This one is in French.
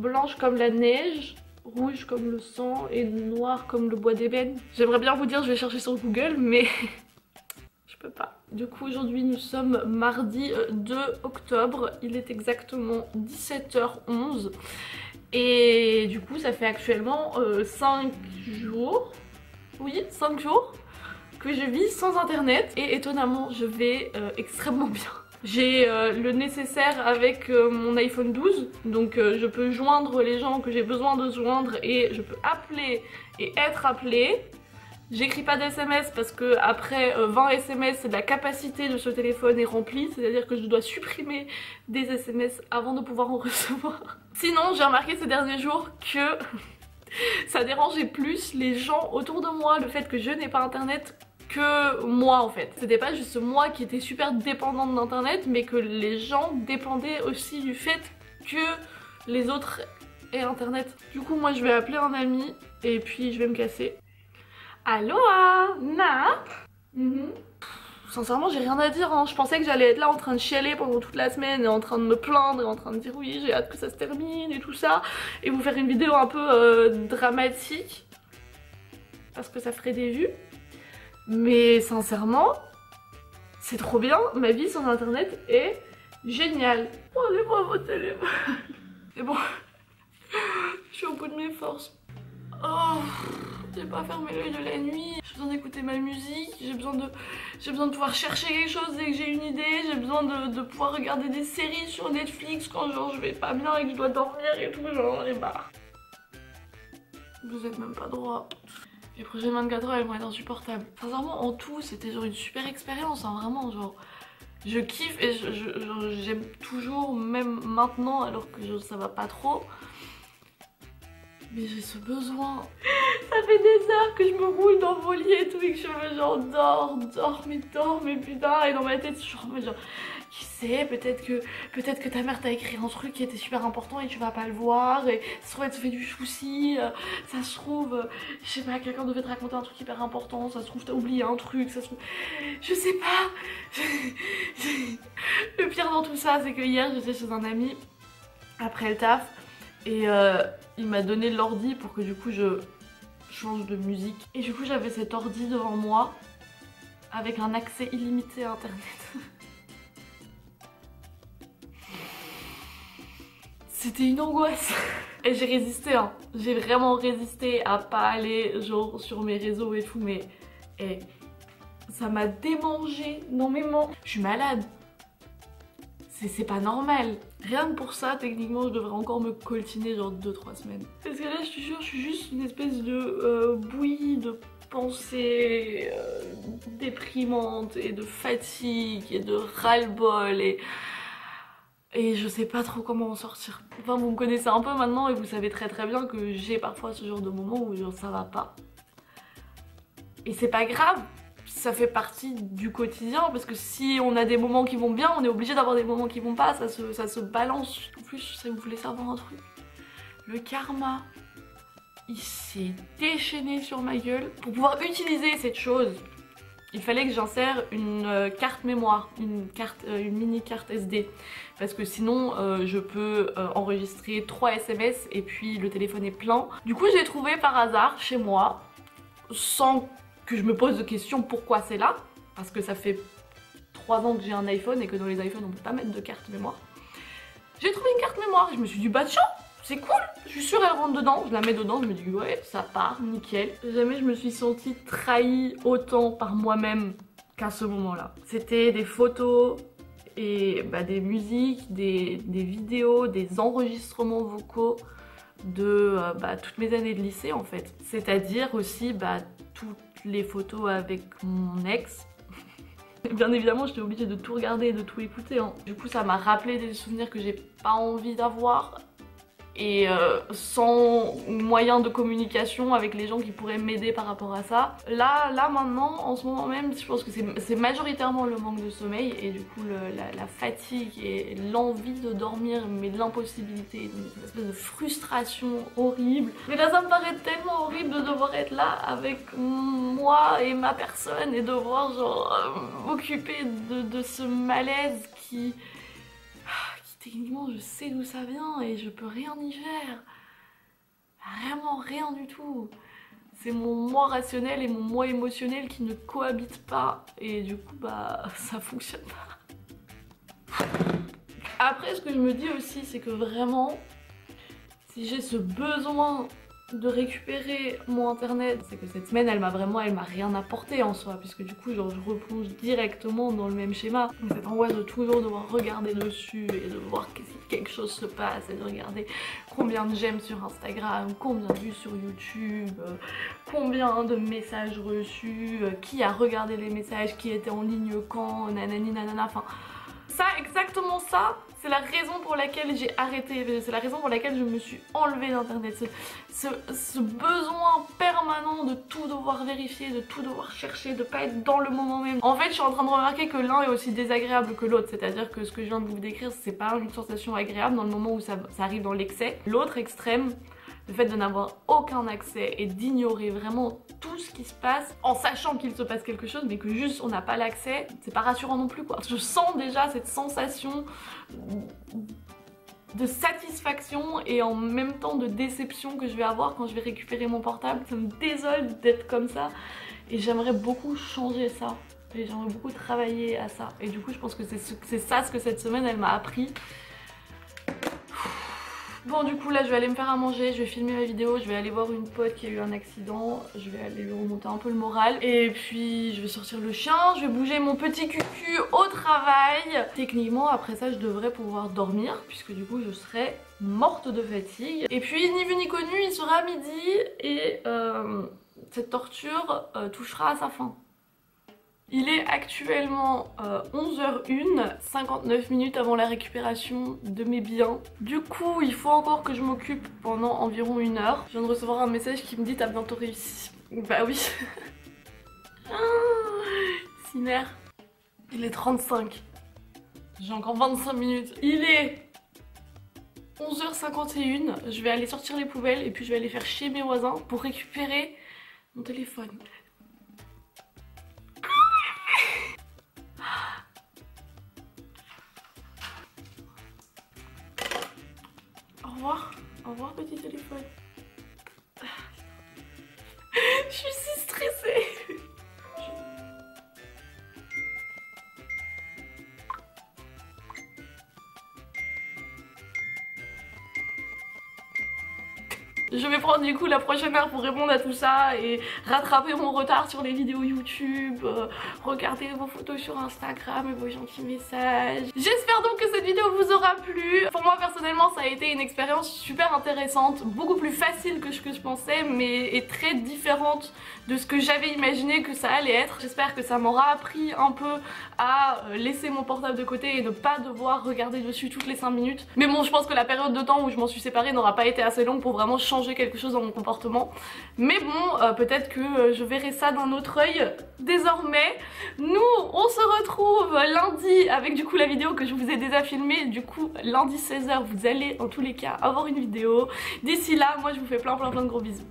blanche comme la neige, rouge comme le sang et noir comme le bois d'ébène. J'aimerais bien vous dire je vais chercher sur Google mais je peux pas. Du coup aujourd'hui nous sommes mardi 2 octobre, il est exactement 17h11 et du coup ça fait actuellement 5 jours, oui 5 jours que je vis sans internet et étonnamment je vais extrêmement bien. J'ai le nécessaire avec mon iPhone 12, donc je peux joindre les gens que j'ai besoin de joindre et je peux appeler et être appelée. J'écris pas d'SMS parce que après 20 SMS, la capacité de ce téléphone est remplie, c'est-à-dire que je dois supprimer des SMS avant de pouvoir en recevoir. Sinon, j'ai remarqué ces derniers jours que ça dérangeait plus les gens autour de moi, le fait que je n'ai pas internet, que moi en fait. C'était pas juste moi qui était super dépendante d'internet, mais que les gens dépendaient aussi du fait que les autres aient internet. Du coup moi je vais appeler un ami et puis je vais me casser. Aloha Na. Sincèrement j'ai rien à dire hein. Je pensais que j'allais être là en train de chialer pendant toute la semaine et en train de me plaindre et en train de dire oui j'ai hâte que ça se termine et tout ça, et vous faire une vidéo un peu dramatique parce que ça ferait des vues. Mais sincèrement, c'est trop bien, ma vie sans internet est géniale. Prenez-moi votre téléphone. Et bon, je suis au bout de mes forces. Oh, j'ai pas fermé l'œil de la nuit. J'ai besoin d'écouter ma musique, j'ai besoin de pouvoir chercher quelque chose dès que j'ai une idée, j'ai besoin de pouvoir regarder des séries sur Netflix quand genre je vais pas bien et que je dois dormir et tout, genre j'en ai marre. Vous êtes même pas droit. Les prochaines 24 heures elles vont être insupportables. Sincèrement en tout c'était genre une super expérience hein, vraiment genre je kiffe et j'aime toujours même maintenant alors que ça va pas trop. Mais j'ai ce besoin. Ça fait des heures que je me roule dans vos lits et tout et que je me genre dors mais putain, et dans ma tête je suis genre qui sait, peut-être que ta mère t'a écrit un truc qui était super important et tu vas pas le voir, et ça se trouve elle te fait du souci, ça se trouve je sais pas, quelqu'un devait te raconter un truc hyper important, ça se trouve t'as oublié un truc, ça se trouve je sais pas. Le pire dans tout ça c'est que hier j'étais chez un ami après le taf et il m'a donné l'ordi pour que du coup je change de musique, et du coup j'avais cet ordi devant moi avec un accès illimité à internet. C'était une angoisse. Et j'ai résisté hein. J'ai vraiment résisté à pas aller genre sur mes réseaux et tout, mais ça m'a démangé énormément. Je suis malade. C'est pas normal. Rien que pour ça, techniquement, je devrais encore me coltiner genre 2-3 semaines. Parce que là, je te jure, je suis juste une espèce de bouillie de pensées déprimantes et de fatigue et de ras-le-bol et je sais pas trop comment en sortir. Enfin vous me connaissez un peu maintenant et vous savez très bien que j'ai parfois ce genre de moments où genre ça va pas. Et c'est pas grave, ça fait partie du quotidien parce que si on a des moments qui vont bien, on est obligé d'avoir des moments qui vont pas, ça se balance. En plus, si vous voulez savoir un truc, le karma, il s'est déchaîné sur ma gueule. Pour pouvoir utiliser cette chose, il fallait que j'insère une carte mémoire, une mini carte SD, parce que sinon je peux enregistrer 3 SMS et puis le téléphone est plein. Du coup j'ai trouvé par hasard chez moi, sans que je me pose de questions pourquoi c'est là, parce que ça fait 3 ans que j'ai un iPhone et que dans les iPhones on peut pas mettre de carte mémoire. J'ai trouvé une carte mémoire et je me suis dit bah tiens, c'est cool, je suis sûre elle rentre dedans, je la mets dedans, je me dis ouais ça part, nickel. Jamais je me suis sentie trahie autant par moi-même qu'à ce moment-là. C'était des photos et des musiques, des vidéos, des enregistrements vocaux de toutes mes années de lycée en fait. C'est-à-dire aussi toutes les photos avec mon ex. Bien évidemment j'étais obligée de tout regarder et de tout écouter hein. Du coup ça m'a rappelé des souvenirs que j'ai pas envie d'avoir. Et sans moyen de communication avec les gens qui pourraient m'aider par rapport à ça. Là maintenant, en ce moment même, je pense que c'est majoritairement le manque de sommeil et du coup la fatigue et l'envie de dormir, mais l'impossibilité, une espèce de frustration horrible. Mais là ça me paraît tellement horrible de devoir être là avec moi et ma personne et devoir genre m'occuper de ce malaise qui techniquement je sais d'où ça vient et je peux rien y faire. Vraiment rien du tout. C'est mon moi rationnel et mon moi émotionnel qui ne cohabitent pas et du coup bah ça fonctionne pas. Après ce que je me dis aussi c'est que vraiment si j'ai ce besoin de récupérer mon internet, c'est que cette semaine elle m'a rien apporté en soi, puisque du coup genre je replonge directement dans le même schéma. Mais cette angoisse de toujours devoir regarder dessus et de voir si quelque chose se passe et de regarder combien de j'aime sur Instagram, combien de vues sur YouTube, combien de messages reçus, qui a regardé les messages, qui était en ligne quand, nanani nanana, enfin ça, exactement ça, c'est la raison pour laquelle j'ai arrêté, c'est la raison pour laquelle je me suis enlevée d'internet. Ce besoin permanent de tout devoir vérifier, de tout devoir chercher, de pas être dans le moment même. En fait, je suis en train de remarquer que l'un est aussi désagréable que l'autre, c'est-à-dire que ce que je viens de vous décrire, c'est pas une sensation agréable dans le moment où ça arrive dans l'excès. L'autre extrême, le fait de n'avoir aucun accès et d'ignorer vraiment tout ce qui se passe en sachant qu'il se passe quelque chose mais que juste on n'a pas l'accès, c'est pas rassurant non plus quoi. Je sens déjà cette sensation de satisfaction et en même temps de déception que je vais avoir quand je vais récupérer mon portable. Ça me désole d'être comme ça et j'aimerais beaucoup changer ça. Et j'aimerais beaucoup travailler à ça. Et du coup je pense que c'est ça ce que cette semaine elle m'a appris. Bon du coup là je vais aller me faire à manger, je vais filmer ma vidéo, je vais aller voir une pote qui a eu un accident, je vais aller lui remonter un peu le moral et puis je vais sortir le chien, je vais bouger mon petit cucu au travail. Techniquement après ça je devrais pouvoir dormir puisque du coup je serai morte de fatigue. Et puis ni vu ni connu il sera midi et cette torture touchera à sa fin. Il est actuellement 11h01, 59 minutes avant la récupération de mes biens. Du coup, il faut encore que je m'occupe pendant environ 1 heure. Je viens de recevoir un message qui me dit t'as bientôt réussi. Bah oui. Cimer. Il est 35. J'ai encore 25 minutes. Il est 11h51. Je vais aller sortir les poubelles et puis je vais aller faire chier mes voisins pour récupérer mon téléphone. Au revoir petit téléphone. Je suis si stressée. Je vais prendre du coup la prochaine heure pour répondre à tout ça et rattraper mon retard sur les vidéos YouTube, regarder vos photos sur Instagram et vos gentils messages. J'espère donc que cette vidéo vous aura plu. Pour moi personnellement ça a été une expérience super intéressante, beaucoup plus facile que ce que je pensais mais très différente de ce que j'avais imaginé que ça allait être. J'espère que ça m'aura appris un peu à laisser mon portable de côté et ne pas devoir regarder dessus toutes les 5 minutes. Mais bon je pense que la période de temps où je m'en suis séparée n'aura pas été assez longue pour vraiment changer quelque chose dans mon comportement, mais bon peut-être que je verrai ça d'un autre œil désormais. Nous on se retrouve lundi avec du coup la vidéo que je vous ai déjà filmée, du coup lundi 16h vous allez en tous les cas avoir une vidéo. D'ici là moi je vous fais plein de gros bisous.